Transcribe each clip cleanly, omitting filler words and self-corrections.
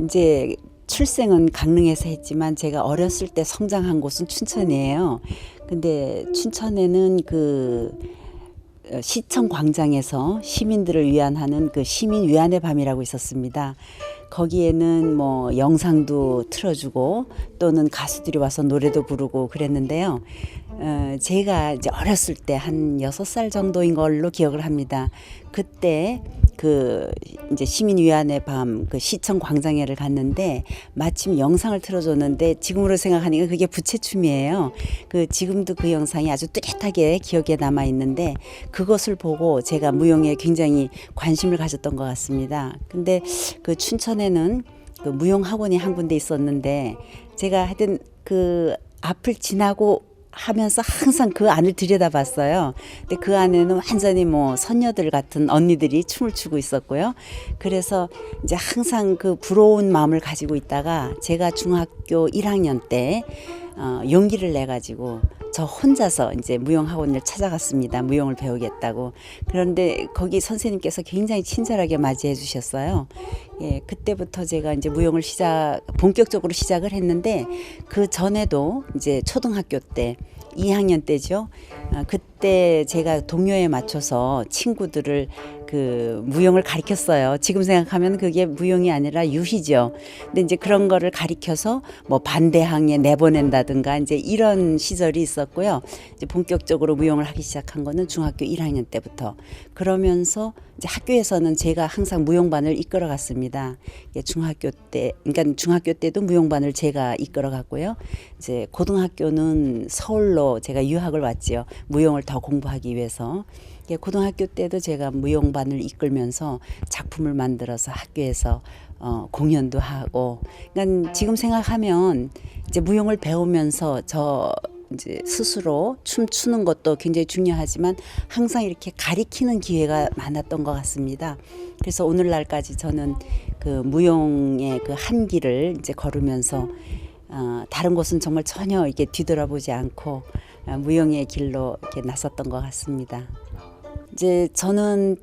이제 출생은 강릉에서 했지만 제가 어렸을 때 성장한 곳은 춘천이에요. 근데 춘천에는 그 시청 광장에서 시민들을 위안하는 그 시민 위안의 밤이라고 있었습니다. 거기에는 뭐 영상도 틀어주고 또는 가수들이 와서 노래도 부르고 그랬는데요. 제가 이제 어렸을 때 한 6살 정도인 걸로 기억을 합니다. 그때 그 이제 시민위안의 밤 그 시청 광장회를 갔는데 마침 영상을 틀어줬는데 지금으로 생각하니까 그게 부채춤이에요. 그 지금도 그 영상이 아주 뚜렷하게 기억에 남아 있는데 그것을 보고 제가 무용에 굉장히 관심을 가졌던 것 같습니다. 근데 그 춘천에는 그 무용 학원이 한 군데 있었는데 제가 하여튼 그 앞을 지나고 하면서 항상 그 안을 들여다봤어요. 근데 그 안에는 완전히 뭐 선녀들 같은 언니들이 춤을 추고 있었고요. 그래서 이제 항상 그 부러운 마음을 가지고 있다가 제가 중학교 1학년 때 용기를 내 가지고 저 혼자서 이제 무용학원을 찾아갔습니다. 무용을 배우겠다고. 그런데 거기 선생님께서 굉장히 친절하게 맞이해 주셨어요. 예, 그때부터 제가 이제 무용을 본격적으로 시작을 했는데 그 전에도 이제 초등학교 때 2학년 때죠. 그때 제가 동요에 맞춰서 친구들을 그 무용을 가르쳤어요. 지금 생각하면 그게 무용이 아니라 유희죠. 근데 이제 그런 거를 가르쳐서 뭐 반대항에 내보낸다든가 이제 이런 시절이 있었고요. 이제 본격적으로 무용을 하기 시작한 거는 중학교 1학년 때부터. 그러면서 이제 학교에서는 제가 항상 무용반을 이끌어 갔습니다. 중학교 때, 그러니까 중학교 때도 무용반을 제가 이끌어 갔고요. 이제 고등학교는 서울로 제가 유학을 왔지요. 무용을 더 공부하기 위해서. 고등학교 때도 제가 무용반을 이끌면서 작품을 만들어서 학교에서 공연도 하고. 그러니까 지금 생각하면 이제 무용을 배우면서 저 이제 스스로 춤추는 것도 굉장히 중요하지만 항상 이렇게 가리키는 기회가 많았던 것 같습니다. 그래서 오늘날까지 저는 그 무용의 그 한 길을 이제 걸으면서 다른 곳은 정말 전혀 이렇게 뒤돌아보지 않고 무용의 길로 이렇게 나섰던 것 같습니다. 이제 저는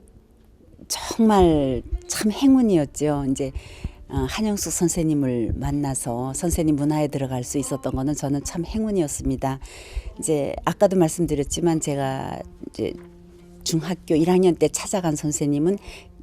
정말 참 행운이었죠. 이제 한영숙 선생님을 만나서 선생님 문화에 들어갈 수 있었던 거는 저는 참 행운이었습니다. 이제 아까도 말씀드렸지만 제가 이제 중학교 1학년 때 찾아간 선생님은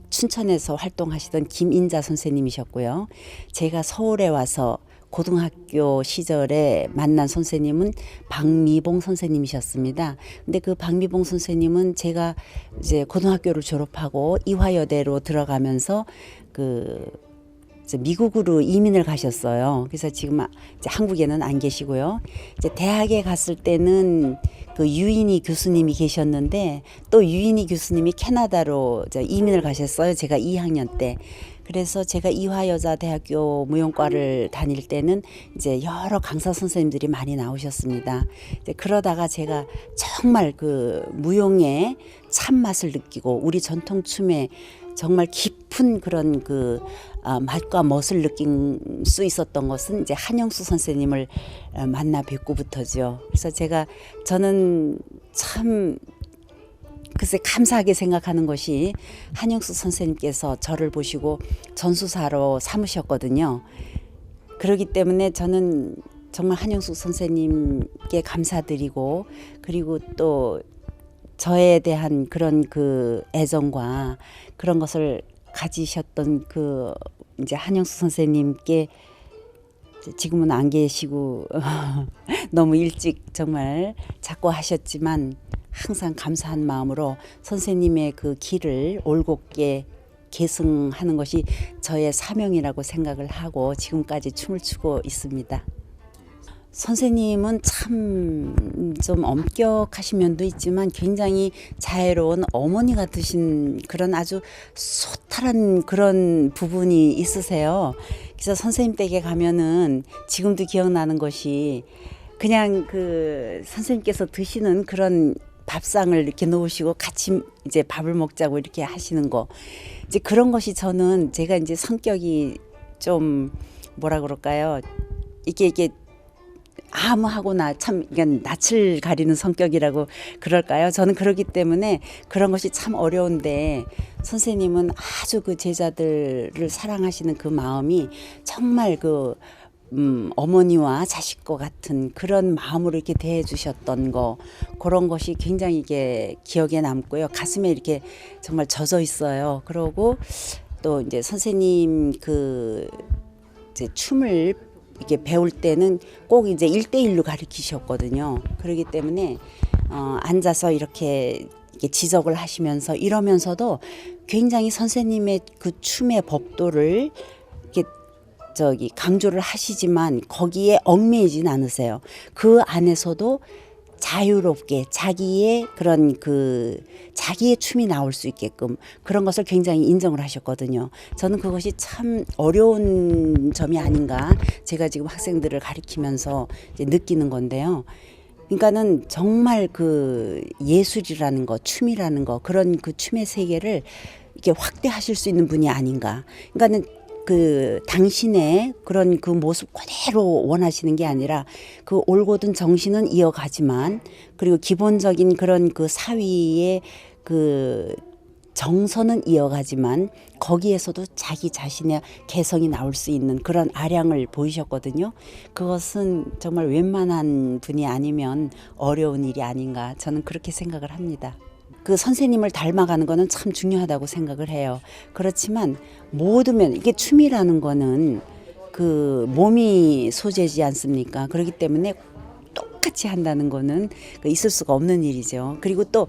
춘천에서 활동하시던 김인자 선생님이셨고요. 제가 서울에 와서 고등학교 시절에 만난 선생님은 박미봉 선생님이셨습니다. 근데 그 박미봉 선생님은 제가 이제 고등학교를 졸업하고 이화여대로 들어가면서 그 미국으로 이민을 가셨어요. 그래서 지금 이제 한국에는 안 계시고요. 이제 대학에 갔을 때는 그 유인희 교수님이 계셨는데 또 유인희 교수님이 캐나다로 이민을 가셨어요. 제가 2학년 때. 그래서 제가 이화여자대학교 무용과를 다닐 때는 이제 여러 강사 선생님들이 많이 나오셨습니다. 이제 그러다가 제가 정말 그 무용의 참맛을 느끼고 우리 전통춤의 정말 깊은 그런 그 맛과 멋을 느낄 수 있었던 것은 이제 한영수 선생님을 만나 뵙고부터죠. 그래서 저는 참 글쎄 감사하게 생각하는 것이 한영수 선생님께서 저를 보시고 전수사로 삼으셨거든요. 그렇기 때문에 저는 정말 한영수 선생님께 감사드리고 그리고 또 저에 대한 그런 그 애정과 그런 것을 가지셨던 그 이제 한영수 선생님께 지금은 안 계시고 너무 일찍 정말 작고하셨지만 항상 감사한 마음으로 선생님의 그 길을 올곧게 계승하는 것이 저의 사명이라고 생각을 하고 지금까지 춤을 추고 있습니다. 선생님은 참 좀 엄격하신 면도 있지만 굉장히 자애로운 어머니 같으신 그런 아주 소탈한 그런 부분이 있으세요. 그래서 선생님 댁에 가면은 지금도 기억나는 것이 그냥 그 선생님께서 드시는 그런 밥상을 이렇게 놓으시고 같이 이제 밥을 먹자고 이렇게 하시는 거, 이제 그런 것이 저는 제가 이제 성격이 좀 뭐라 그럴까요? 이게 아무하고나 참 이건 낯을 가리는 성격이라고 그럴까요? 저는 그렇기 때문에 그런 것이 참 어려운데, 선생님은 아주 그 제자들을 사랑하시는 그 마음이 정말 그 어머니와 자식과 같은 그런 마음으로 이렇게 대해 주셨던 거, 그런 것이 굉장히 이게 기억에 남고요. 가슴에 이렇게 정말 젖어 있어요. 그러고 또 이제 선생님 그 이제 춤을 이렇게 배울 때는 꼭 이제 1대1로 가르치셨거든요. 그렇기 때문에 앉아서 이렇게 지적을 하시면서 이러면서도 굉장히 선생님의 그 춤의 법도를 이렇게 강조를 하시지만 거기에 얽매이진 않으세요. 그 안에서도 자유롭게 자기의 그런 그 자기의 춤이 나올 수 있게끔 그런 것을 굉장히 인정을 하셨거든요. 저는 그것이 참 어려운 점이 아닌가, 제가 지금 학생들을 가르치면서 이제 느끼는 건데요. 그러니까는 정말 그 예술이라는 거, 춤이라는 거, 그런 그 춤의 세계를 이렇게 확대하실 수 있는 분이 아닌가. 그러니까는 그 당신의 그런 그 모습 그대로 원하시는 게 아니라 그 올곧은 정신은 이어가지만, 그리고 기본적인 그런 그 사위의 그 정서는 이어가지만 거기에서도 자기 자신의 개성이 나올 수 있는 그런 아량을 보이셨거든요. 그것은 정말 웬만한 분이 아니면 어려운 일이 아닌가, 저는 그렇게 생각을 합니다. 그 선생님을 닮아가는 거는 참 중요하다고 생각을 해요. 그렇지만 모든 면, 이게 춤이라는 거는 그 몸이 소재지 않습니까? 그렇기 때문에 똑같이 한다는 거는 있을 수가 없는 일이죠. 그리고 또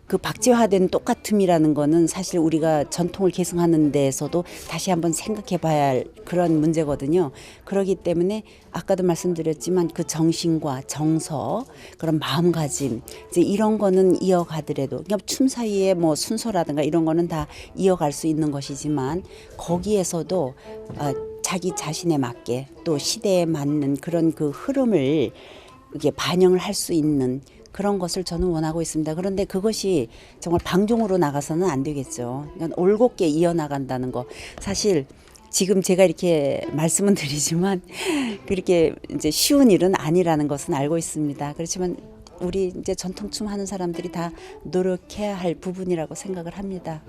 그 박제화된 똑같음이라는 거는 사실 우리가 전통을 계승하는 데에서도 다시 한번 생각해 봐야 할 그런 문제거든요. 그렇기 때문에 아까도 말씀드렸지만 그 정신과 정서, 그런 마음가짐, 이제 이런 거는 이어가더라도, 그냥 춤 사이에 뭐 순서라든가 이런 거는 다 이어갈 수 있는 것이지만 거기에서도 자기 자신에 맞게 또 시대에 맞는 그런 그 흐름을 이게 반영을 할 수 있는 그런 것을 저는 원하고 있습니다. 그런데 그것이 정말 방종으로 나가서는 안 되겠죠. 그러니까 올곧게 이어나간다는 거. 사실 지금 제가 이렇게 말씀은 드리지만 그렇게 이제 쉬운 일은 아니라는 것은 알고 있습니다. 그렇지만 우리 이제 전통춤 하는 사람들이 다 노력해야 할 부분이라고 생각을 합니다.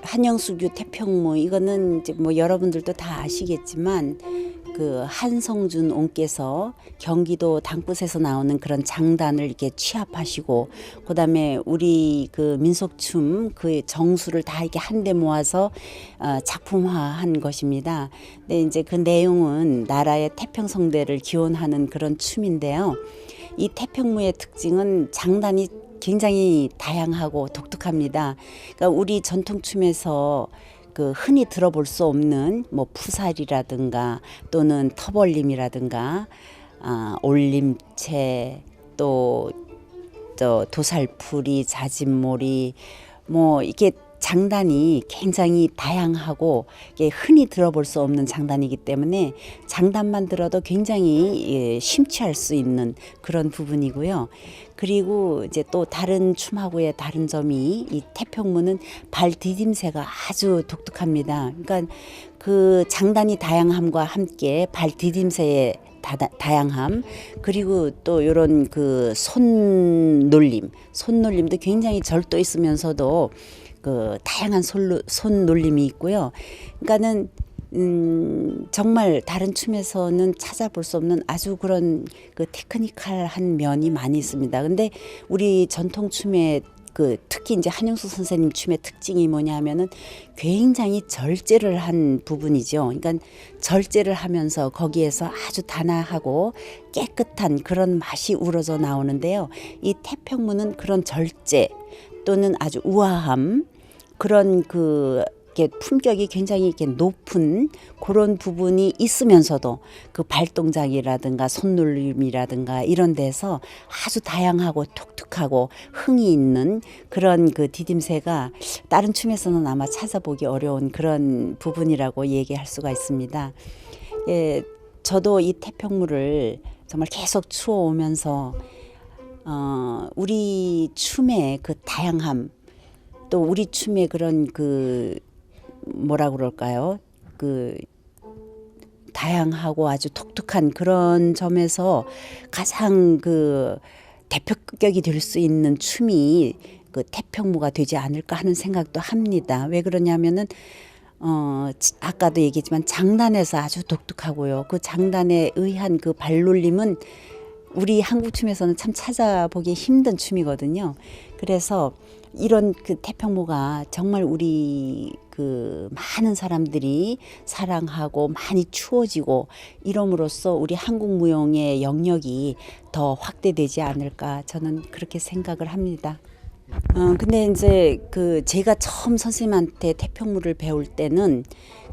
한영수교 태평무, 이거는 이제 뭐 여러분들도 다 아시겠지만 그 한성준 옹께서 경기도 당붓에서 나오는 그런 장단을 이렇게 취합하시고, 그다음에 우리 그 민속춤 그 정수를 다 이렇게 한데 모아서 작품화한 것입니다. 근데 이제 그 내용은 나라의 태평성대를 기원하는 그런 춤인데요. 이 태평무의 특징은 장단이 굉장히 다양하고 독특합니다. 그러니까 우리 전통춤에서 그 흔히 들어볼 수 없는 뭐 푸살이라든가 또는 터벌림이라든가 올림체, 또 도살풀이, 자진몰이, 뭐 이게 장단이 굉장히 다양하고 이게 흔히 들어볼 수 없는 장단이기 때문에 장단만 들어도 굉장히 심취할 수 있는 그런 부분이고요. 그리고 이제 또 다른 춤하고의 다른 점이 이 태평무는 발 디딤새가 아주 독특합니다. 그러니까 그 장단이 다양함과 함께 발 디딤새의 다양함, 그리고 또 이런 그 손놀림도 굉장히 절도 있으면서도 그 다양한 손놀림이 있고요. 그러니까는 정말 다른 춤에서는 찾아볼 수 없는 아주 그런 그 테크니컬한 면이 많이 있습니다. 근데 우리 전통 춤의 그 특히 이제 한용수 선생님 춤의 특징이 뭐냐 하면은 굉장히 절제를 한 부분이죠. 그러니까 절제를 하면서 거기에서 아주 단아하고 깨끗한 그런 맛이 우러져 나오는데요. 이 태평무는 그런 절제 또는 아주 우아함 그런 그 이렇게 품격이 굉장히 이렇게 높은 그런 부분이 있으면서도 그 발동작이라든가 손놀림이라든가 이런 데서 아주 다양하고 독특하고 흥이 있는 그런 그 디딤새가 다른 춤에서는 아마 찾아보기 어려운 그런 부분이라고 얘기할 수가 있습니다. 예, 저도 이 태평무를 정말 계속 추어오면서 우리 춤의 그 다양함 또 우리 춤의 그런 그 뭐라 그럴까요? 그 다양하고 아주 독특한 그런 점에서 가장 그 대표격이 될 수 있는 춤이 그 태평무가 되지 않을까 하는 생각도 합니다. 왜 그러냐면은 아까도 얘기했지만 장단에서 아주 독특하고요. 그 장단에 의한 그 발놀림은 우리 한국 춤에서는 참 찾아보기 힘든 춤이거든요. 그래서 이런 그 태평무가 정말 우리 그 많은 사람들이 사랑하고 많이 추어지고 이럼으로써 우리 한국 무용의 영역이 더 확대되지 않을까 저는 그렇게 생각을 합니다. 근데 이제 그 제가 처음 선생님한테 태평무를 배울 때는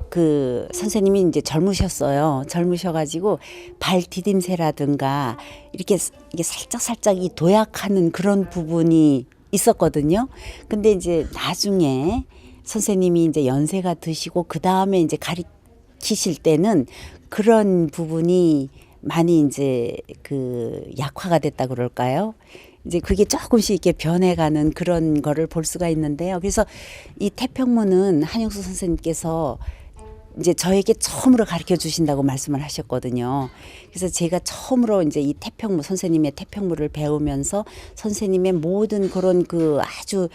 그 선생님이 이제 젊으셨어요. 젊으셔가지고 발 디딤새라든가 이렇게 이게 살짝 이 도약하는 그런 부분이 있었거든요. 근데 이제 나중에 선생님이 이제 연세가 드시고 그 다음에 이제 가르치실 때는 그런 부분이 많이 이제 그 약화가 됐다 그럴까요? 이제 그게 조금씩 이렇게 변해가는 그런 거를 볼 수가 있는데요. 그래서 이 태평무는 한용수 선생님께서 이제 저에게 처음으로 가르쳐 주신다고 말씀을 하셨거든요. 그래서 제가 처음으로 이제 이 태평무 선생님의 태평무를 배우면서 선생님의 모든 그런 그 아주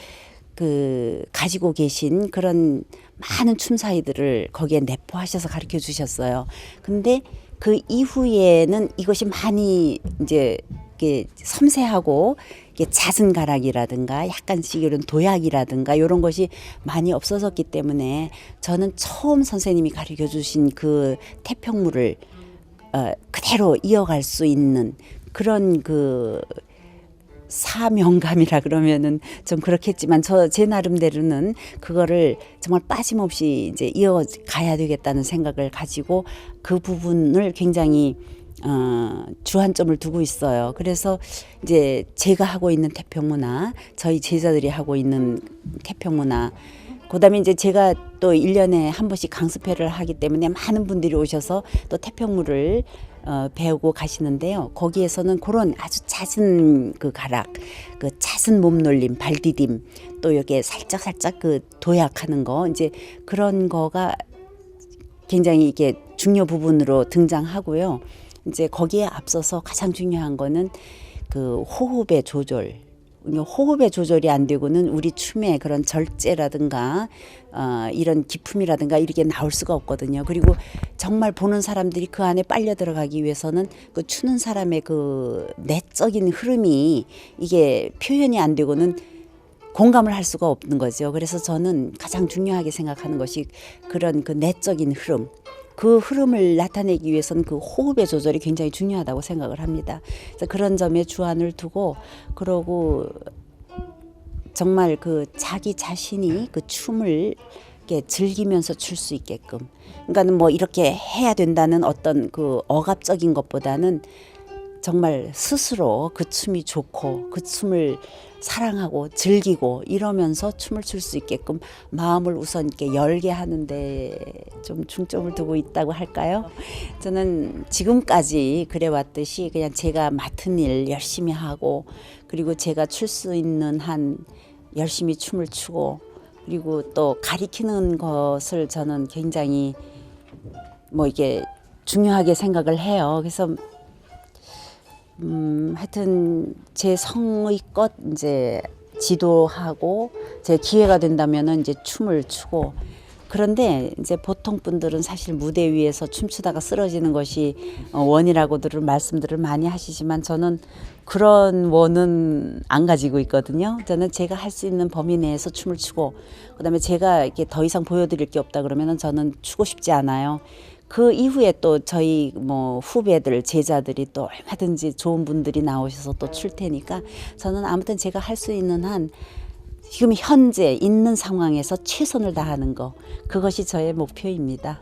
그 가지고 계신 그런 많은 춤사위들을 거기에 내포하셔서 가르쳐 주셨어요. 근데 그 이후에는 이것이 많이 이제 이게 섬세하고 이게 잦은 가락이라든가 약간씩 이런 도약이라든가 이런 것이 많이 없어졌기 때문에 저는 처음 선생님이 가르쳐 주신 그 태평무를 그대로 이어갈 수 있는 그런 그 사명감이라 그러면은 좀 그렇겠지만 제 나름대로는 그거를 정말 빠짐없이 이제 이어가야 되겠다는 생각을 가지고 그 부분을 굉장히 주안점을 두고 있어요. 그래서 이제 제가 하고 있는 태평무나 저희 제자들이 하고 있는 태평무나 그다음에 이제 제가 또 1년에 한 번씩 강습회를 하기 때문에 많은 분들이 오셔서 또 태평무를 배우고 가시는데요. 거기에서는 그런 아주 잦은 그 가락, 그 잦은 몸놀림, 발디딤, 또 여기에 살짝 그 도약하는 거 이제 그런 거가 굉장히 이게 중요 부분으로 등장하고요. 이제 거기에 앞서서 가장 중요한 거는 그 호흡의 조절. 호흡의 조절이 안 되고는 우리 춤의 그런 절제라든가 이런 기품이라든가 이렇게 나올 수가 없거든요. 그리고 정말 보는 사람들이 그 안에 빨려 들어가기 위해서는 그 추는 사람의 그 내적인 흐름이 이게 표현이 안 되고는 공감을 할 수가 없는 거죠. 그래서 저는 가장 중요하게 생각하는 것이 그런 그 내적인 흐름. 그 흐름을 나타내기 위해서는 그 호흡의 조절이 굉장히 중요하다고 생각을 합니다. 그래서 그런 점에 주안을 두고 그러고 정말 그 자기 자신이 그 춤을 이렇게 즐기면서 출 수 있게끔. 그러니까는 뭐 이렇게 해야 된다는 어떤 그 억압적인 것보다는 정말 스스로 그 춤이 좋고 그 춤을 사랑하고 즐기고 이러면서 춤을 출 수 있게끔 마음을 우선 이렇게 열게 하는데 좀 중점을 두고 있다고 할까요? 저는 지금까지 그래왔듯이 그냥 제가 맡은 일 열심히 하고 그리고 제가 출 수 있는 한 열심히 춤을 추고 그리고 또 가리키는 것을 저는 굉장히 뭐 이게 중요하게 생각을 해요. 그래서 하여튼 제 성의껏 이제 지도하고 제 기회가 된다면은 이제 춤을 추고 그런데 이제 보통 분들은 사실 무대 위에서 춤추다가 쓰러지는 것이 원이라고들 말씀들을 많이 하시지만 저는 그런 원은 안 가지고 있거든요. 저는 제가 할 수 있는 범위 내에서 춤을 추고 그다음에 제가 이렇게 더 이상 보여드릴 게 없다 그러면은 저는 추고 싶지 않아요. 그 이후에 또 저희 뭐 후배들 제자들이 또 얼마든지 좋은 분들이 나오셔서 또 출 테니까 저는 아무튼 제가 할 수 있는 한 지금 현재 있는 상황에서 최선을 다하는 거 그것이 저의 목표입니다.